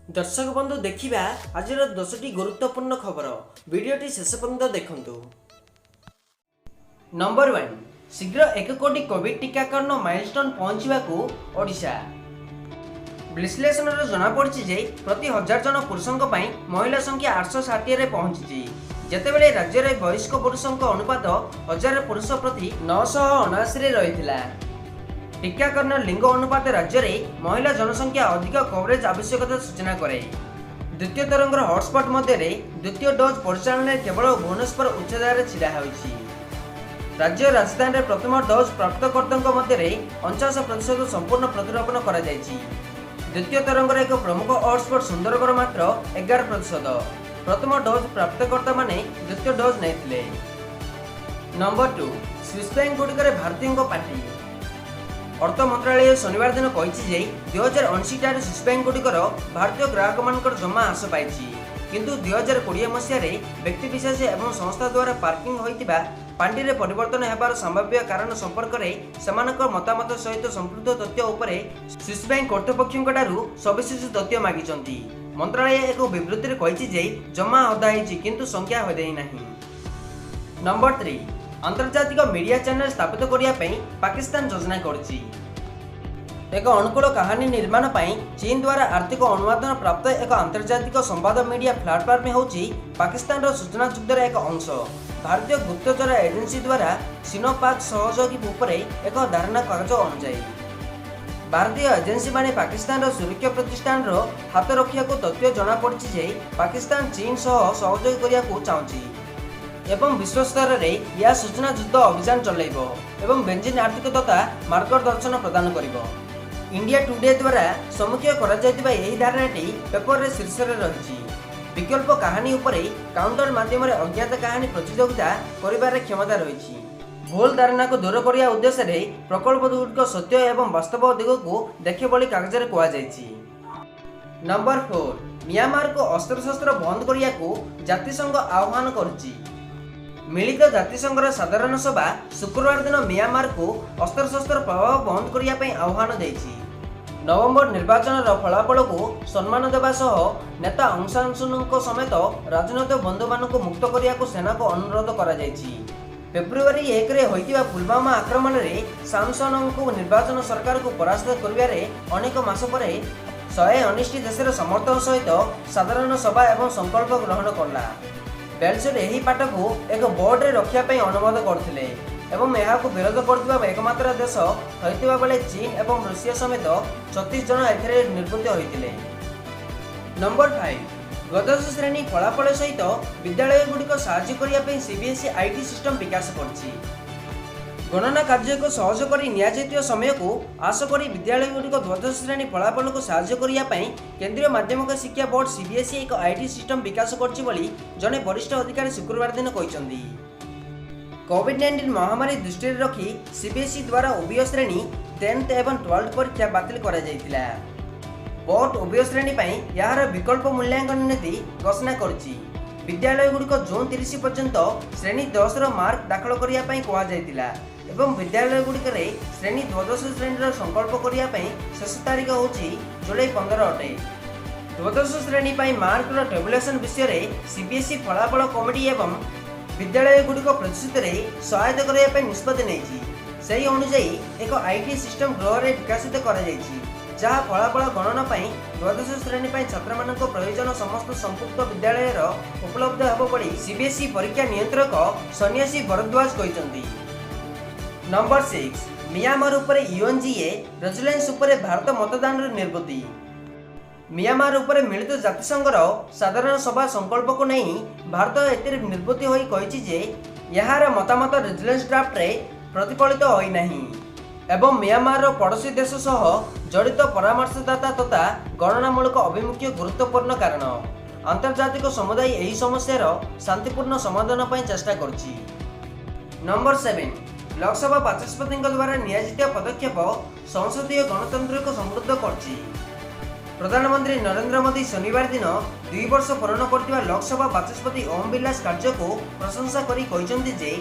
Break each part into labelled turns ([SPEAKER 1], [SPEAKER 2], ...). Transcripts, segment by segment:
[SPEAKER 1] दर्शक बंधु देखा आज 10टी गुरुत्वपूर्ण खबर वीडियोटी शेष पर्यंत देखु। नंबर 1 शीघ्र 1 कोटी कोविड टीकाकरण माइलस्टोन पहुंचवा ओडिशा। विश्लेषण जनापड़ी जे प्रति 1000 जन पुरुषों महिला संख्या 860 रे पहुंची जेतेबेले राज्य में वयस्क पुरुषों अनुपात 1000 पुरुष प्रति 979 रही। टीकाकरण लिंग अनुपात राज्य में महिला जनसंख्या अधिक कवरेज आवश्यकता सूचना करे। द्वितीय तरंगर हॉटस्पॉट मध्य द्वितीय डोज परिचालन केवल भुवनेश्वर उच्चदार छिड़ा होइछि। राज्य राजधानी में प्रथम डोज प्राप्तकर्ता मध्य 49% संपूर्ण प्रतिरोपण करा जायछि। द्वितीय तरंगर एक प्रमुख हॉटस्पॉट सुंदरगढ़ मात्र 11%। प्रथम डोज प्राप्तकर्ता माने द्वितीय डोज नहीं। नंबर 2 स्विस बैंक गुड़िक भारतीय पार्टी। अर्थ मंत्रालय शनिवार दिन कही 2079 स्विस बैंक गुड़िकर भारतीय ग्राहक मान जमा ह्रास पाई किंतु 2020 मसीह व्यक्तिशेष एवं संस्था द्वारा पार्किंग होइतिबा पांडी रे परिवर्तन हेबार संभाव्य कारण संपर्क में मतामत सहित संपूर्ण तथ्य उपरे स्विस बैंक कर्तृपक्षों सविशेष तथ्य मागिचंती। मंत्रालय एक विवृत्ति में कही जमा अदा होइछि किंतु संख्या होई नाही। नंबर 3 अंतर्जातिक मीडिया चैनल स्थापित करने पाकिस्तान योजना करुछि। एक अनुकूल कहानी निर्माण पर चीन द्वारा आर्थिक अनुमोदन प्राप्त एक अंतर्जातिक संवाद मीडिया प्लाटफर्म होउछि पाकिस्तान सूचना युद्धर एक अंश। भारतीय गुप्तचर एजेंसी द्वारा सिनो पाक सहयोगी उपरे एक धारणा कागज अनुଯାयी भारतीय एजेंसी माने पाकिस्तान सुरक्षा प्रतिष्ठान हाथ रखा तथ्य जना पड़ी जे पाकिस्तान चीन सह सहयोग करने चाहूँगी एवं विश्व स्तर में यह सूचना युद्ध अभियान चलैब एवं बेंजीन आर्थिक तथा मार्गदर्शन प्रदान करिब। इंडिया टुडे द्वारा सम्मुखीन करा यही धारणाटी पेपर रे शीर्ष रही। विकल्प कहानी उपरे काउंटर माध्यम अज्ञात कहानी प्रतियोगिता करिबार क्षमता रही। भूल धारणा को दूर करने उद्देश्य रे प्रकल्प गुड़िक सत्य एवं वास्तव दिग को देखे बोली कागज रे कहुଯାଇଛି। नंबर 4 म्यांमार को अस्त्रशस्त्र बंद करने को जातिसंघ आह्वान करुछि। मिलित जातिसंघर साधारण सभा शुक्रवार दिन म्यांमार को अस्त्रशस्त्र प्रभाव बंद करने आह्वान देछि। नवंबर निर्वाचन फलाफल को सम्मान देवा सह नेता ऑंग सान सुची समेत राजनैतिक बंधु मान मुक्त करने को सेना को अनुरोध करा जायछि। फेब्रुआरी 1 रे होइतिबा पुलवामा आक्रमण रे सामसन को निर्वाचन सरकार को परास्त करिबारे अनेक मास पर 119 देशर समर्थन सहित साधारण सभा एवं संकल्प ग्रहण करला। बेल्सर यही पाठ को एक बोर्ड रे रखिया पई अनुमोदन करथिले एवं यह विरोध करथिबा एकमात्र देश होइतिबा बेले चीन एवं रूसिया समेत 36 जन एथिरे निवृत्त होइतिले। नंबर 5 द्वादश श्रेणी फलाफल सहित विद्यालय गुड़िक साहाय्य करने सीबीएसई आईटी सिस्टम विकास करछि। गणना कार्य को सहज कर निया समय को आश कर विद्यालय गुड़िक द्वादश श्रेणी फलाफल को साहाय्य करने केंद्रीय माध्यमिक शिक्षा बोर्ड सीबीएसई एक आईटी सिस्टम विकास करछि बोली जने वरिष्ठ अधिकारी शुक्रवार दिन कहिसंदी। कोविड-19 महामारी दृष्टि रखी सीबीएसई द्वारा उभय श्रेणी 10th एवं 12th परीक्षा बातिल करा जायतिला। बोर्ड उभय श्रेणी यार विकल्प मूल्यांकन नीति घोषणा करछि। विद्यालय गुड़िक जून 30 पर्यंत श्रेणी 10 मार्क दाखल करने कहुला एवं विद्यालय गुड़िक श्रेणी द्वादश श्रेणी संकल्प करने शेष तारीख हूँ जुलाई 15 अटे। द्वादश श्रेणी मार्क टेबुलेशन विषय में सीबीएसई फलाफल कमिटी एवं विद्यालय गुड़िक प्रतिशत सहायता करने निष्पत्ति नहीं। से अनुजाई एक आईटी सिस्टम गृह में विकसित कर जहाँ फलाफल गणना द्वादश श्रेणी छात्र मान प्रयोजन समस्त संपुक्त विद्यालय उपलब्ध होब बोली सीबीएसई परीक्षा नियंत्रक सन्यासी भरद्वाज कहते। नंबर 6 म्यांमार उपरे यूएनजीए रेजिलेंस उपरे भारत मतदान निर्वृत्ति। म्यांमार उपरे मिलित जातिसंघर साधारण सभा संकल्प को नहीं भारत एतिर निर्वृत्ति होई कहिछि जे यार मतामत रेजिलेंस ड्राफ्ट रे प्रतिफलित होई नाही एवं म्यांमार पड़ोसी देश सह जड़ित परामर्शदाता तथा गणनामूलक अभिमुख्य गुरुत्वपूर्ण कारण अंतर्जातिक समुदाय यही समस्यार शांतिपूर्ण समाधान पर चेष्टा करछि। नंबर 7 लोकसभा बाचस्पति द्वारा नियोजित पदक्षेप संसदीय गणतंत्र को समृद्ध करछि। प्रधानमंत्री नरेंद्र मोदी शनिवार दिन 2 वर्ष पूर्ण करथिबा लोकसभा बाचस्पति ओम बिरला कार्य को प्रशंसा करी कहिसंती जे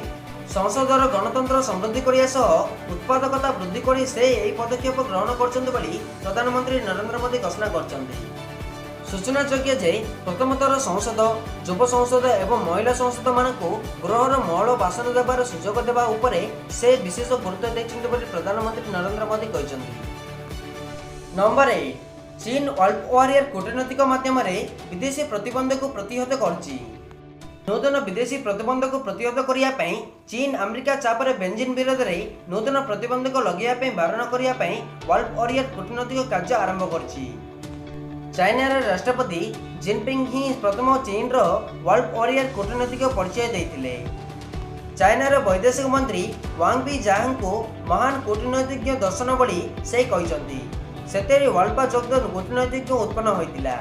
[SPEAKER 1] संसदर गणतंत्र समृद्धि करने सह उत्पादकता वृद्धि कर से यही पदक्षेप ग्रहण करछन्ति बोली प्रधानमंत्री नरेंद्र मोदी घोषणा करछन्ति। सूचनायोग्य जे प्रथमतर संसद युव संसद एवं महिला संसद मानक गृहर महल बासन देवार सुजोग देवा उपरे से विशेष गुरुत्व देइछन्ति बोली प्रधानमंत्री नरेंद्र मोदी कहछन्ति। नंबर 8 चीन वॉल्फ वॉरियर कूटनैतिक माध्यम विदेशी प्रतिबंध को प्रतिहत करछि। नूतन विदेशी प्रतिबंध को प्रतिहत करने चीन अमेरिका चापर बेंजिन विरोध में नूतन प्रतिबंधक लगे बारण करने वॉल्फ वॉरियर कूटनैतिक कार्य आरंभ कर चाइनार राष्ट्रपति जिनपिंग ही प्रथम चीन वॉल्फ वॉरियर कूटनैतिक परिचय देते। चाइनार वैदेशिक मंत्री वांग बी जांग को महान कूटनैतिज्ञ दर्शन बोली से कहते से वॉल्फा जोगदान कूटनैतिक उत्पन्न होता।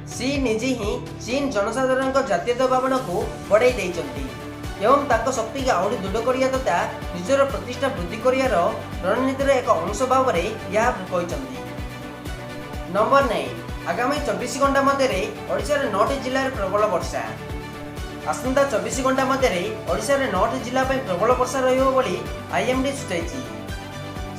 [SPEAKER 1] सी निजे ही चीन जनसाधारण जातीयता भावना को बढ़ाई देइछन्ति एवं ताको शक्ति के आउरी दृढ़ करिया तथा निजर प्रतिष्ठा वृद्धि करियार रणनीतिर एक अंश भाव में यह कहते। नंबर 9 आगामी 24 घंटा मध्य ओडिशा 9 जिले प्रबल वर्षा। आसंता 24 घंटा मध्य ओडिशा 9 जिला प्रबल वर्षा रहिबो बोली आईएमडी सूचाइछि।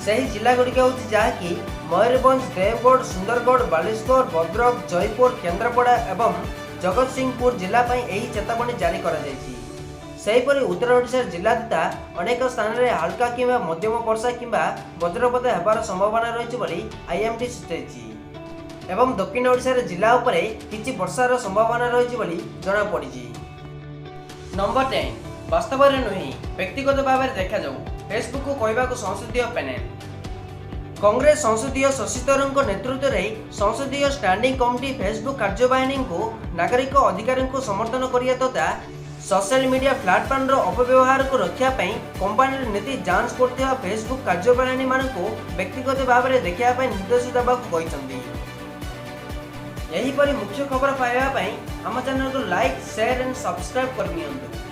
[SPEAKER 1] सही जिला गुड़िक हूँ जहाँकि मयूरभंज, देवगढ़, सुंदरगढ़, बालेश्वर, भद्रक, जयपुर, केन्द्रापड़ा एवं जगतसिंहपुर जिला यही चेतावनी जारी कर उत्तर ओडिशा जिला तथा अनेक स्थान में हल्का कि मध्यम वर्षा कि वज्रपात होबार संभावना रही आईएमडी सूचाई एवं दक्षिण ओडिशा जिला उपरे किछि वर्षार संभावना रही जना पड़ी। नंबर 10 वास्तव में नुहे व्यक्तिगत भाव में देखा जाऊ फेसबुक को कहवाक संसदीय पैनेल। कांग्रेस संसदीय सचिव नेतृत्व में संसदीय स्टैंडिंग कमिटी फेसबुक कार्यवाहिनी को नागरिक अधिकार को समर्थन करिया तथा सोशल मीडिया प्लेटफॉर्म अपव्यवहार को रक्षापी कंपनी नीति जांच करथिबा फेसबुक कार्यवाहिनी मान को व्यक्तिगत भाव में देखा निर्देश देवाक कहते। यहीपरि मुख्य खबर पाइबा आम चैनल को लाइक शेयर एंड सब्सक्राइब करनियंतु।